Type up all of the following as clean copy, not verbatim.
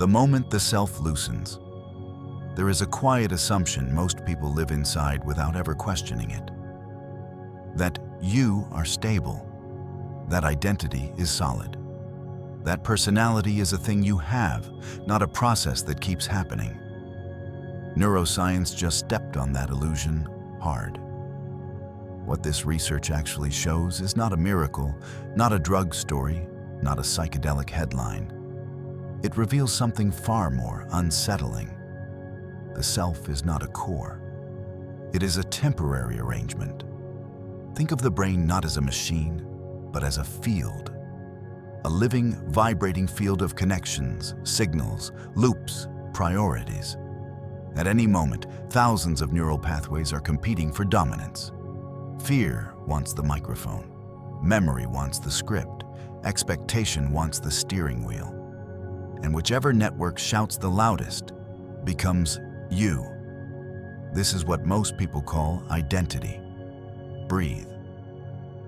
The moment the self loosens, there is a quiet assumption most people live inside without ever questioning it. That you are stable, that identity is solid, that personality is a thing you have, not a process that keeps happening. Neuroscience just stepped on that illusion hard. What this research actually shows is not a miracle, not a drug story, not a psychedelic headline. It reveals something far more unsettling. The self is not a core. It is a temporary arrangement. Think of the brain not as a machine, but as a field. A living, vibrating field of connections, signals, loops, priorities. At any moment, thousands of neural pathways are competing for dominance. Fear wants the microphone. Memory wants the script. Expectation wants the steering wheel. And whichever network shouts the loudest becomes you. This is what most people call identity. Breathe.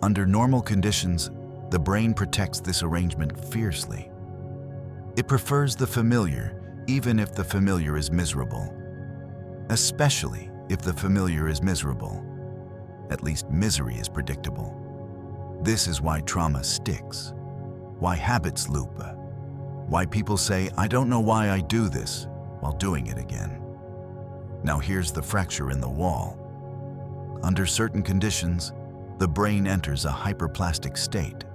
Under normal conditions, the brain protects this arrangement fiercely. It prefers the familiar, even if the familiar is miserable. Especially if the familiar is miserable. At least misery is predictable. This is why trauma sticks, why habits loop, why people say, "I don't know why I do this," while doing it again. Now here's the fracture in the wall. Under certain conditions, the brain enters a hyperplastic state.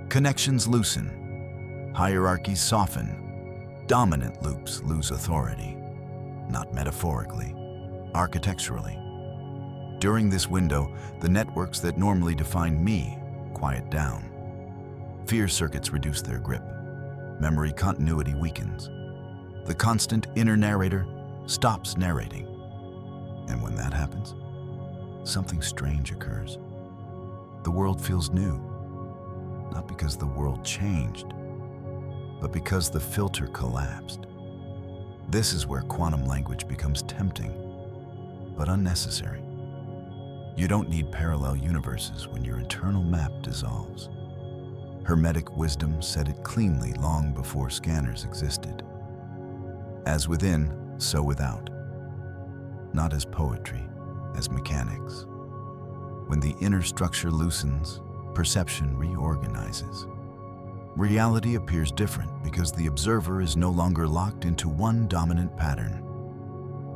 Connections loosen, hierarchies soften, dominant loops lose authority. Not metaphorically, architecturally. During this window, the networks that normally define me quiet down. Fear circuits reduce their grip. Memory continuity weakens. The constant inner narrator stops narrating. And when that happens, something strange occurs. The world feels new, not because the world changed, but because the filter collapsed. This is where quantum language becomes tempting, but unnecessary. You don't need parallel universes when your internal map dissolves. Hermetic wisdom said it cleanly long before scanners existed. As within, so without. Not as poetry, as mechanics. When the inner structure loosens, perception reorganizes. Reality appears different because the observer is no longer locked into one dominant pattern.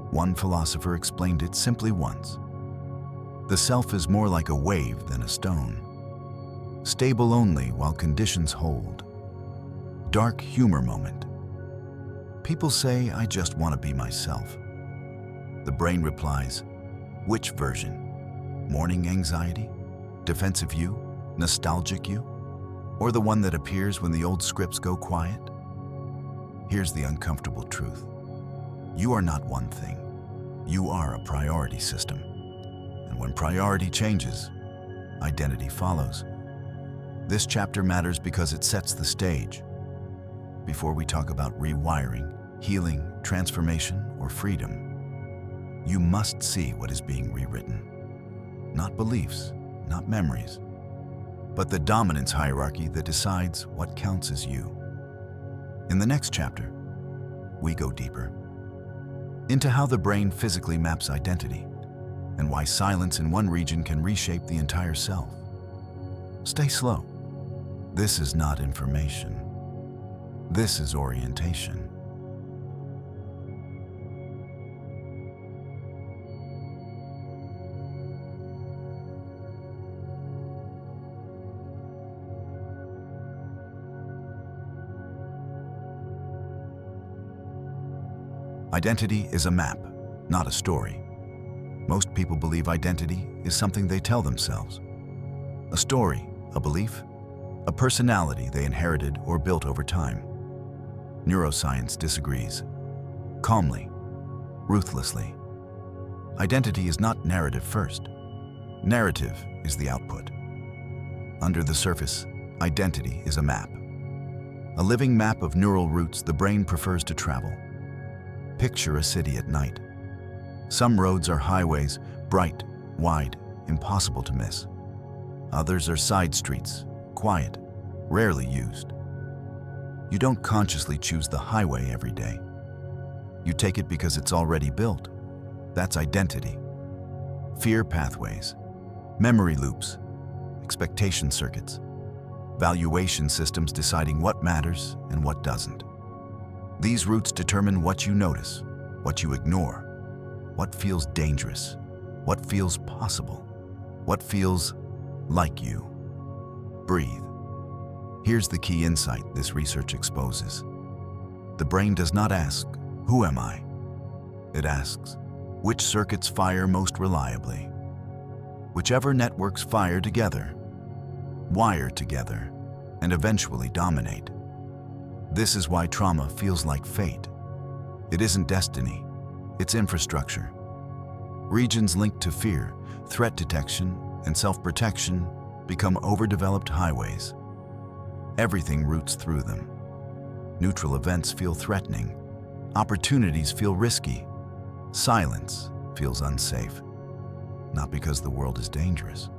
One philosopher explained it simply once. The self is more like a wave than a stone. Stable only while conditions hold. Dark humor moment. People say, "I just want to be myself." The brain replies, "Which version? Morning anxiety? Defensive you? Nostalgic you? Or the one that appears when the old scripts go quiet?" Here's the uncomfortable truth. You are not one thing. You are a priority system. And when priority changes, identity follows. This chapter matters because it sets the stage. Before we talk about rewiring, healing, transformation, or freedom, you must see what is being rewritten. Not beliefs, not memories, but the dominance hierarchy that decides what counts as you. In the next chapter, we go deeper into how the brain physically maps identity and why silence in one region can reshape the entire self. Stay slow. This is not information. This is orientation. Identity is a map, not a story. Most people believe identity is something they tell themselves. A story, a belief, a personality they inherited or built over time. Neuroscience disagrees. Calmly, ruthlessly. Identity is not narrative first. Narrative is the output. Under the surface, identity is a map. A living map of neural routes the brain prefers to travel. Picture a city at night. Some roads are highways, bright, wide, impossible to miss. Others are side streets, quiet, rarely used. You don't consciously choose the highway every day. You take it because it's already built. That's identity. Fear pathways, memory loops, expectation circuits, valuation systems deciding what matters and what doesn't. These roots determine what you notice, what you ignore, what feels dangerous, what feels possible, what feels like you. Breathe. Here's the key insight this research exposes. The brain does not ask, "Who am I?" It asks, "Which circuits fire most reliably?" Whichever networks fire together, wire together, and eventually dominate. This is why trauma feels like fate. It isn't destiny, it's infrastructure. Regions linked to fear, threat detection, and self-protection become overdeveloped highways. Everything roots through them. Neutral events feel threatening. Opportunities feel risky. Silence feels unsafe. Not because the world is dangerous,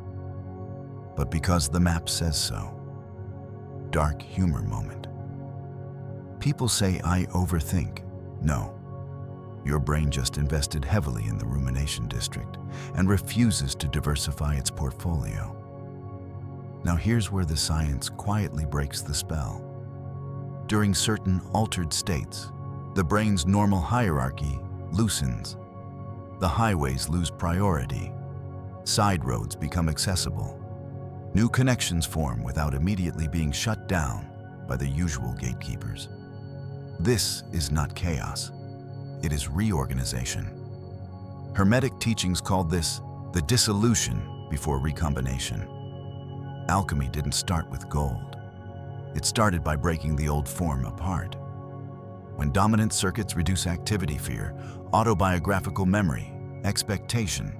but because the map says so. Dark humor moment. People say I overthink. No. Your brain just invested heavily in the rumination district and refuses to diversify its portfolio. Now here's where the science quietly breaks the spell. During certain altered states, the brain's normal hierarchy loosens. The highways lose priority. Side roads become accessible. New connections form without immediately being shut down by the usual gatekeepers. This is not chaos. It is reorganization. Hermetic teachings called this the dissolution before recombination. Alchemy didn't start with gold. It started by breaking the old form apart. When dominant circuits reduce activity fear, autobiographical memory, expectation,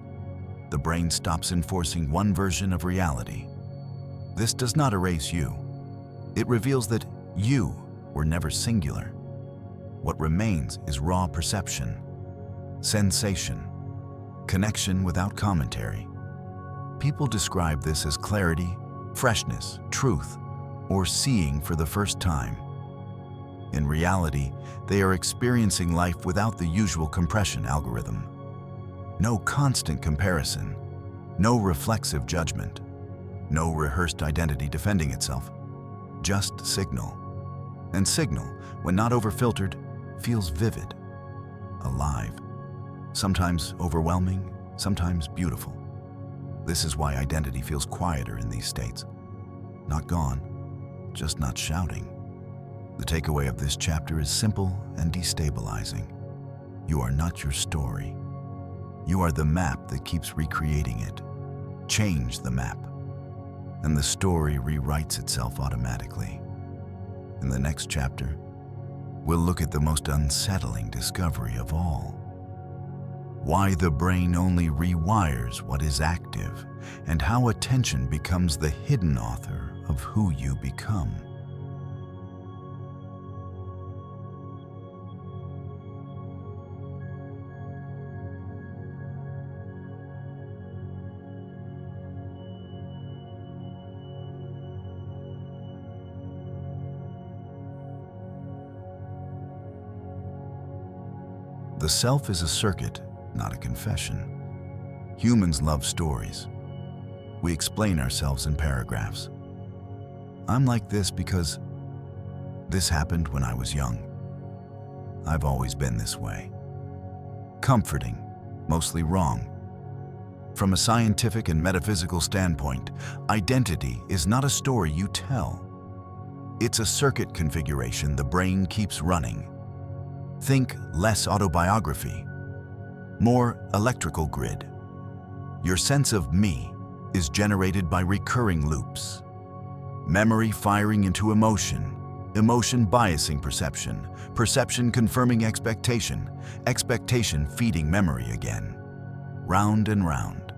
the brain stops enforcing one version of reality. This does not erase you. It reveals that you were never singular. What remains is raw perception, sensation, connection without commentary. People describe this as clarity, freshness, truth, or seeing for the first time. In reality, they are experiencing life without the usual compression algorithm. No constant comparison, no reflexive judgment, no rehearsed identity defending itself, just signal. And signal, when not overfiltered, feels vivid, alive, sometimes overwhelming, sometimes beautiful. This is why identity feels quieter in these states. Not gone, just not shouting. The takeaway of this chapter is simple and destabilizing. You are not your story. You are the map that keeps recreating it. Change the map, and the story rewrites itself automatically. In the next chapter, we'll look at the most unsettling discovery of all. Why the brain only rewires what is active, and how attention becomes the hidden author of who you become. The self is a circuit, not a confession. Humans love stories. We explain ourselves in paragraphs. I'm like this because this happened when I was young. I've always been this way. Comforting, mostly wrong. From a scientific and metaphysical standpoint, identity is not a story you tell. It's a circuit configuration the brain keeps running. Think less autobiography, more electrical grid. Your sense of me is generated by recurring loops. Memory firing into emotion, emotion biasing perception, perception confirming expectation, expectation feeding memory again. Round and round.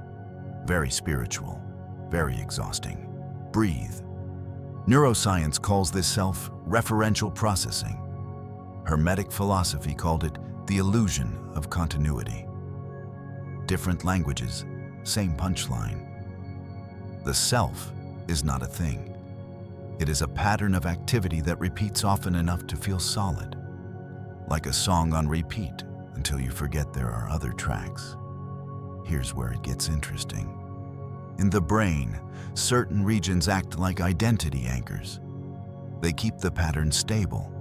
Very spiritual, very exhausting. Breathe. Neuroscience calls this self-referential processing. Hermetic philosophy called it the illusion of continuity. Different languages, same punchline. The self is not a thing. It is a pattern of activity that repeats often enough to feel solid, like a song on repeat until you forget there are other tracks. Here's where it gets interesting. In the brain, certain regions act like identity anchors. They keep the pattern stable.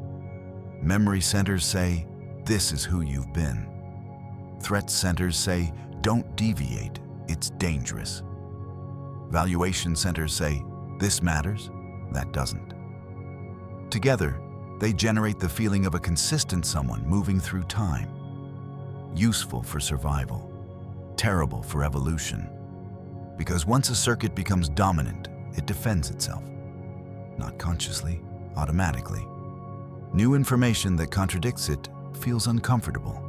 Memory centers say, "This is who you've been." Threat centers say, "Don't deviate, it's dangerous." Valuation centers say, "This matters, that doesn't." Together, they generate the feeling of a consistent someone moving through time. Useful for survival, terrible for evolution. Because once a circuit becomes dominant, it defends itself. Not consciously, automatically. New information that contradicts it feels uncomfortable.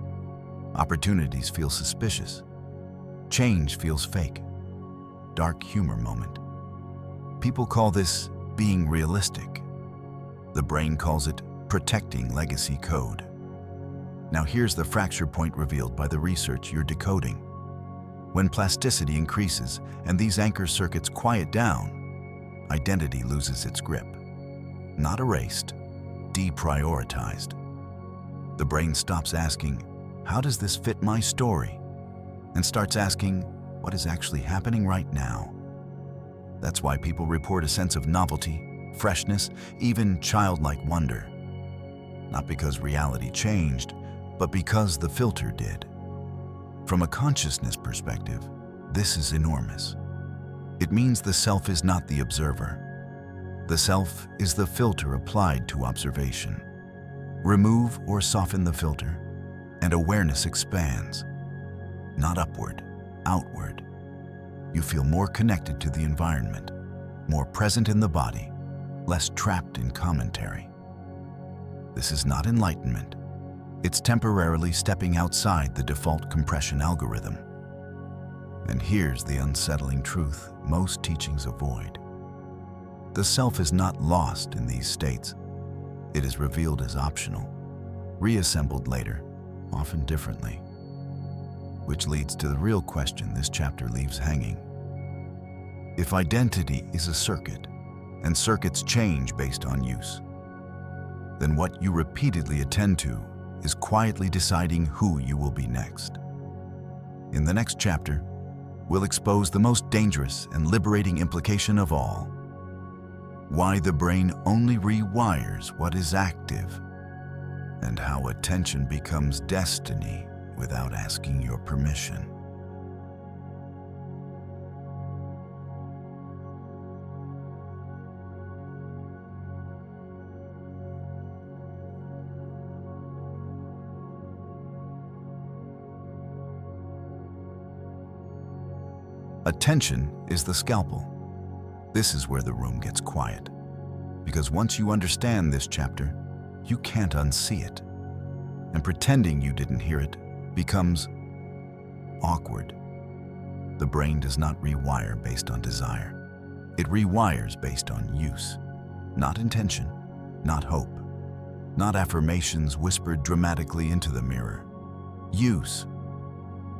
Opportunities feel suspicious. Change feels fake. Dark humor moment. People call this being realistic. The brain calls it protecting legacy code. Now here's the fracture point revealed by the research you're decoding. When plasticity increases and these anchor circuits quiet down, identity loses its grip. Not erased, deprioritized. The brain stops asking, "How does this fit my story?" and starts asking, "What is actually happening right now?" That's why people report a sense of novelty, freshness, even childlike wonder. Not because reality changed, but because the filter did. From a consciousness perspective, this is enormous. It means the self is not the observer. The self is the filter applied to observation. Remove or soften the filter, and awareness expands. Not upward, outward. You feel more connected to the environment, more present in the body, less trapped in commentary. This is not enlightenment. It's temporarily stepping outside the default compression algorithm. And here's the unsettling truth most teachings avoid. The self is not lost in these states. It is revealed as optional, reassembled later, often differently. Which leads to the real question this chapter leaves hanging. If identity is a circuit, and circuits change based on use, then what you repeatedly attend to is quietly deciding who you will be next. In the next chapter, we'll expose the most dangerous and liberating implication of all: why the brain only rewires what is active, and how attention becomes destiny without asking your permission. Attention is the scalpel. This is where the room gets quiet. Because once you understand this chapter, you can't unsee it. And pretending you didn't hear it becomes awkward. The brain does not rewire based on desire. It rewires based on use, not intention, not hope, not affirmations whispered dramatically into the mirror. Use.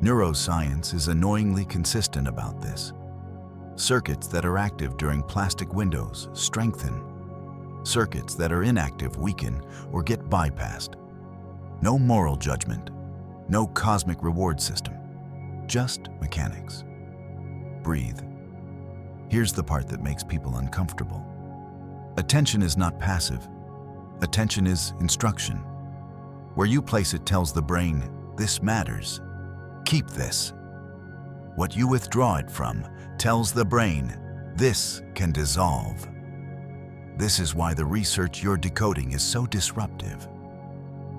Neuroscience is annoyingly consistent about this. Circuits that are active during plastic windows strengthen. Circuits that are inactive weaken or get bypassed. No moral judgment, no cosmic reward system, just mechanics. Breathe. Here's the part that makes people uncomfortable. Attention is not passive. Attention is instruction. Where you place it tells the brain, "This matters. Keep this." What you withdraw it from tells the brain, "This can dissolve." This is why the research you're decoding is so disruptive.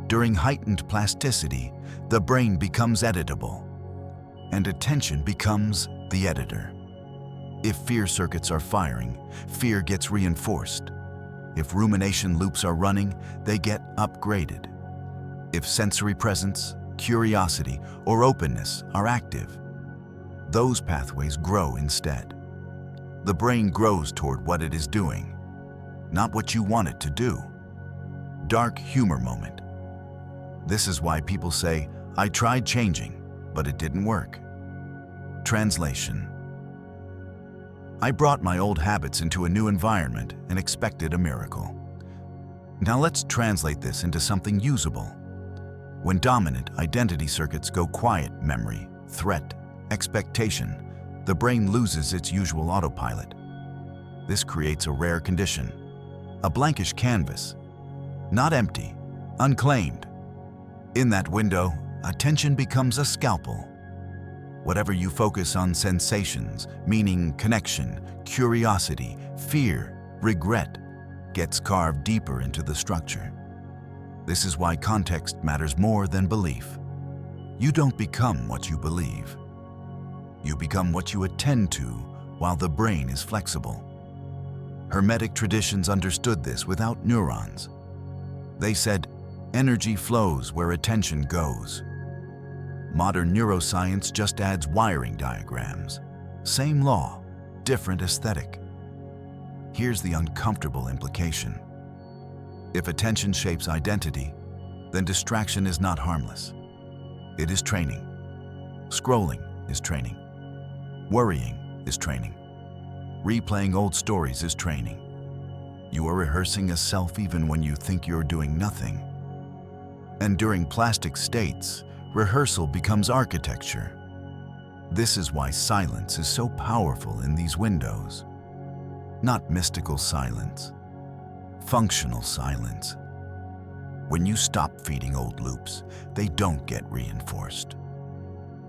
During heightened plasticity, the brain becomes editable, and attention becomes the editor. If fear circuits are firing, fear gets reinforced. If rumination loops are running, they get upgraded. If sensory presence, curiosity, or openness are active, those pathways grow instead. The brain grows toward what it is doing, not what you want it to do. Dark humor moment. This is why people say, "I tried changing, but it didn't work." Translation. I brought my old habits into a new environment and expected a miracle. Now let's translate this into something usable. When dominant identity circuits go quiet, memory, threat, expectation, the brain loses its usual autopilot. This creates a rare condition, a blankish canvas, not empty, unclaimed. In that window, attention becomes a scalpel. Whatever you focus on, sensations, meaning, connection, curiosity, fear, regret, gets carved deeper into the structure. This is why context matters more than belief. You don't become what you believe. You become what you attend to while the brain is flexible. Hermetic traditions understood this without neurons. They said, energy flows where attention goes. Modern neuroscience just adds wiring diagrams. Same law, different aesthetic. Here's the uncomfortable implication. If attention shapes identity, then distraction is not harmless. It is training. Scrolling is training. Worrying is training. Replaying old stories is training. You are rehearsing a self even when you think you're doing nothing. And during plastic states, rehearsal becomes architecture. This is why silence is so powerful in these windows. Not mystical silence, functional silence. When you stop feeding old loops, they don't get reinforced.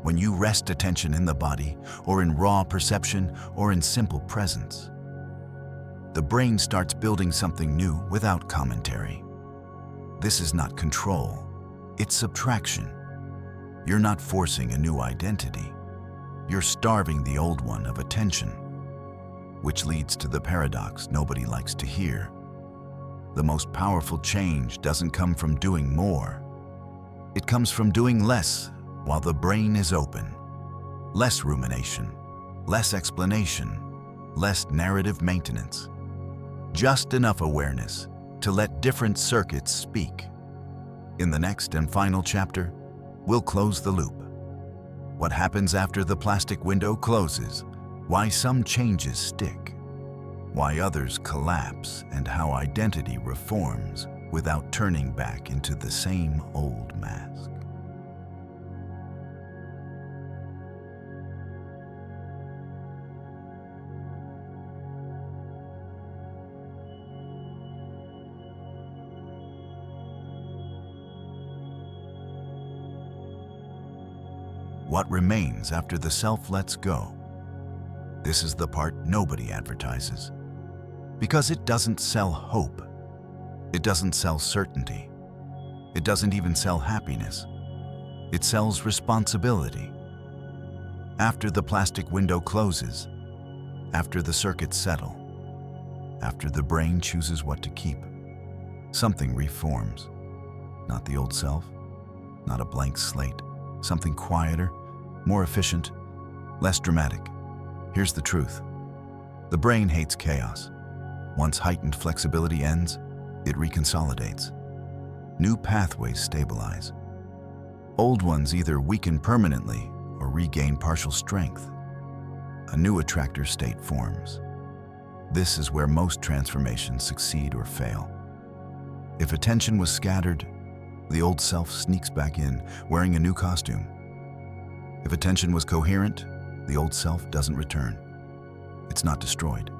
When you rest attention in the body, or in raw perception, or in simple presence, the brain starts building something new without commentary. This is not control, it's subtraction. You're not forcing a new identity. You're starving the old one of attention, which leads to the paradox nobody likes to hear. The most powerful change doesn't come from doing more. It comes from doing less while the brain is open. Less rumination, less explanation, less narrative maintenance. Just enough awareness to let different circuits speak. In the next and final chapter, we'll close the loop. What happens after the plastic window closes, why some changes stick, why others collapse, and how identity reforms without turning back into the same old mask. What remains after the self lets go? This is the part nobody advertises. Because it doesn't sell hope. It doesn't sell certainty. It doesn't even sell happiness. It sells responsibility. After the plastic window closes, after the circuits settle, after the brain chooses what to keep, something reforms. Not the old self, not a blank slate, something quieter, more efficient, less dramatic. Here's the truth. The brain hates chaos. Once heightened flexibility ends, it reconsolidates. New pathways stabilize. Old ones either weaken permanently or regain partial strength. A new attractor state forms. This is where most transformations succeed or fail. If attention was scattered, the old self sneaks back in, wearing a new costume. If attention was coherent, the old self doesn't return. It's not destroyed.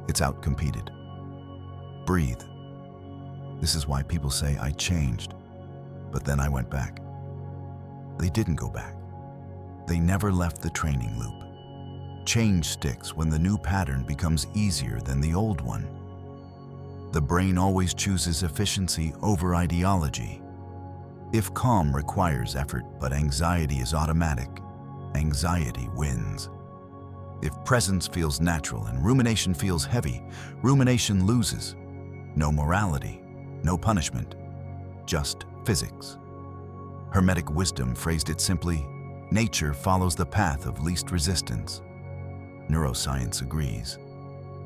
It's outcompeted. Breathe. This is why people say, I changed, but then I went back. They didn't go back. They never left the training loop. Change sticks when the new pattern becomes easier than the old one. The brain always chooses efficiency over ideology. If calm requires effort but anxiety is automatic, anxiety wins. If presence feels natural and rumination feels heavy, rumination loses. No morality, no punishment, just physics. Hermetic wisdom phrased it simply, nature follows the path of least resistance. Neuroscience agrees,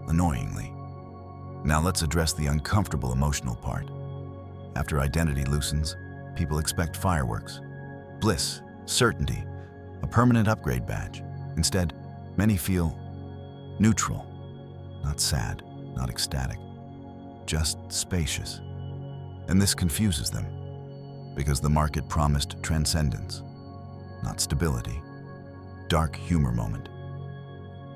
annoyingly. Now let's address the uncomfortable emotional part. After identity loosens, people expect fireworks, bliss, certainty, a permanent upgrade badge. Instead, many feel, Neutral, not sad, not ecstatic, just spacious. And this confuses them, because the market promised transcendence, not stability. Dark humor moment.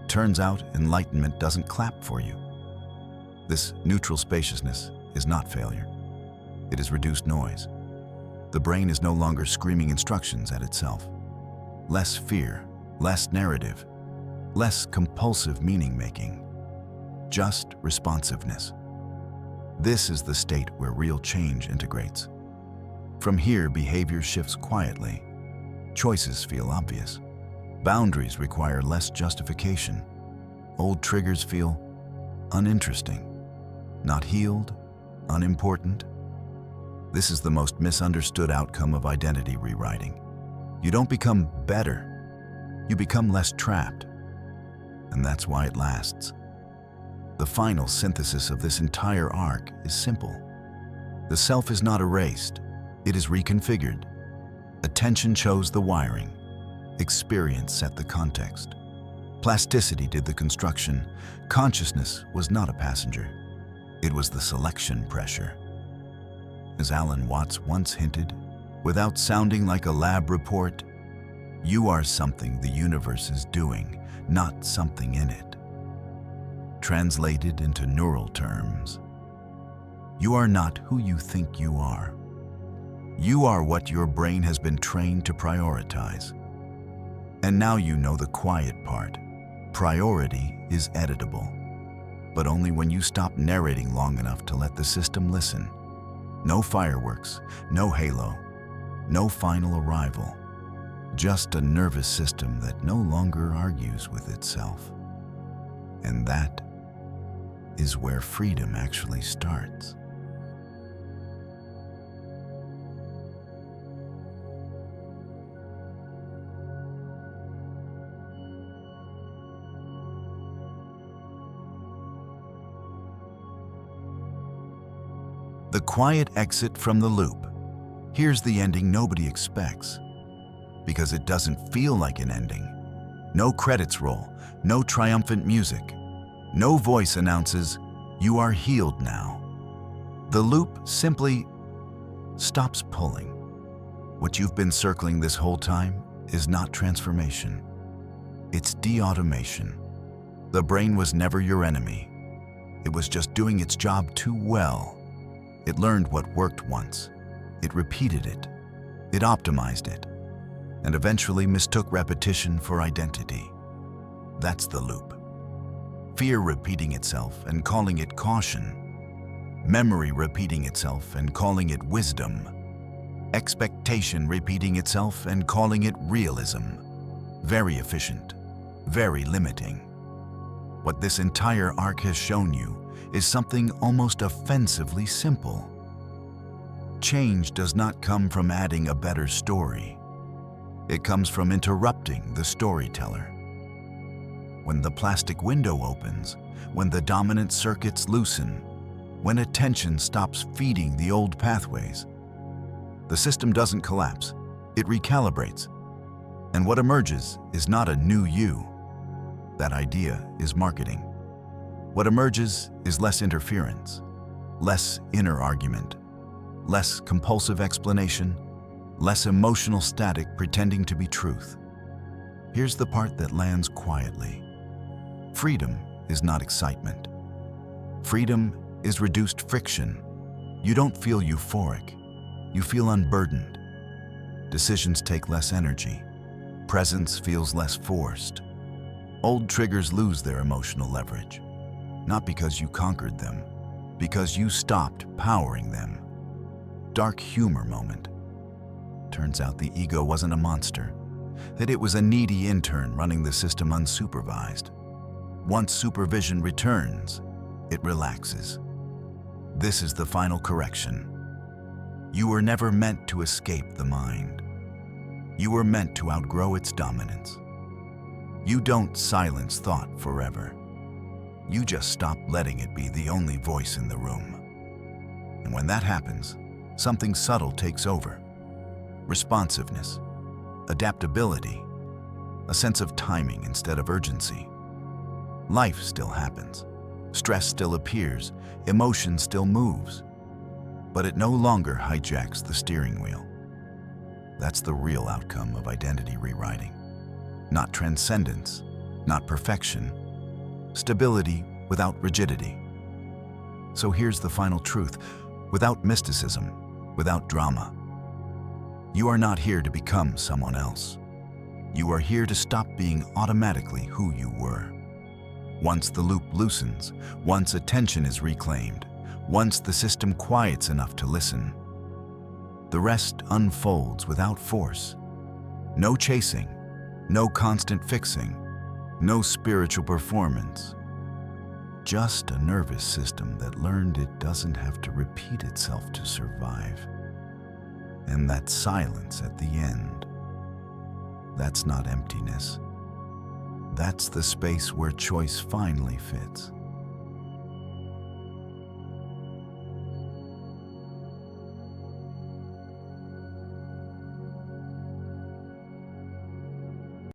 Turns out enlightenment doesn't clap for you. This neutral spaciousness is not failure. It is reduced noise. The brain is no longer screaming instructions at itself. Less fear, less narrative, less compulsive meaning-making, just responsiveness. This is the state where real change integrates. From here, behavior shifts quietly. Choices feel obvious. Boundaries require less justification. Old triggers feel uninteresting, not healed, unimportant. This is the most misunderstood outcome of identity rewriting. You don't become better, you become less trapped. And that's why it lasts. The final synthesis of this entire arc is simple. The self is not erased, it is reconfigured. Attention chose the wiring. Experience set the context. Plasticity did the construction. Consciousness was not a passenger. It was the selection pressure. As Alan Watts once hinted, without sounding like a lab report, you are something the universe is doing, not something in it. Translated into neural terms, you are not who you think you are. You are what your brain has been trained to prioritize. And now you know the quiet part. Priority is editable, but only when you stop narrating long enough to let the system listen. No fireworks, no halo, no final arrival. Just a nervous system that no longer argues with itself. And that is where freedom actually starts. The quiet exit from the loop. Here's the ending nobody expects, because it doesn't feel like an ending. No credits roll, no triumphant music. No voice announces, "You are healed now." The loop simply stops pulling. What you've been circling this whole time is not transformation. It's de-automation. The brain was never your enemy. It was just doing its job too well. It learned what worked once. It repeated it. It optimized it. And eventually mistook repetition for identity. That's the loop. Fear repeating itself and calling it caution. Memory repeating itself and calling it wisdom. Expectation repeating itself and calling it realism. Very efficient, very limiting. What this entire arc has shown you is something almost offensively simple. Change does not come from adding a better story. It comes from interrupting the storyteller. When the plastic window opens, when the dominant circuits loosen, when attention stops feeding the old pathways, the system doesn't collapse, it recalibrates. And what emerges is not a new you. That idea is marketing. What emerges is less interference, less inner argument, less compulsive explanation, less emotional static pretending to be truth. Here's the part that lands quietly. Freedom is not excitement. Freedom is reduced friction. You don't feel euphoric. You feel unburdened. Decisions take less energy. Presence feels less forced. Old triggers lose their emotional leverage. Not because you conquered them, because you stopped powering them. Dark humor moment. Turns out the ego wasn't a monster, that it was a needy intern running the system unsupervised. Once supervision returns, it relaxes. This is the final correction. You were never meant to escape the mind. You were meant to outgrow its dominance. You don't silence thought forever. You just stop letting it be the only voice in the room. And when that happens, something subtle takes over. Responsiveness, adaptability, a sense of timing instead of urgency. Life still happens. Stress still appears. Emotion still moves. But it no longer hijacks the steering wheel. That's the real outcome of identity rewriting. Not transcendence, not perfection. Stability without rigidity. So here's the final truth. Without mysticism, without drama, you are not here to become someone else. You are here to stop being automatically who you were. Once the loop loosens, once attention is reclaimed, once the system quiets enough to listen, the rest unfolds without force. No chasing, no constant fixing, no spiritual performance. Just a nervous system that learned it doesn't have to repeat itself to survive. And that silence at the end, that's not emptiness. That's the space where choice finally fits.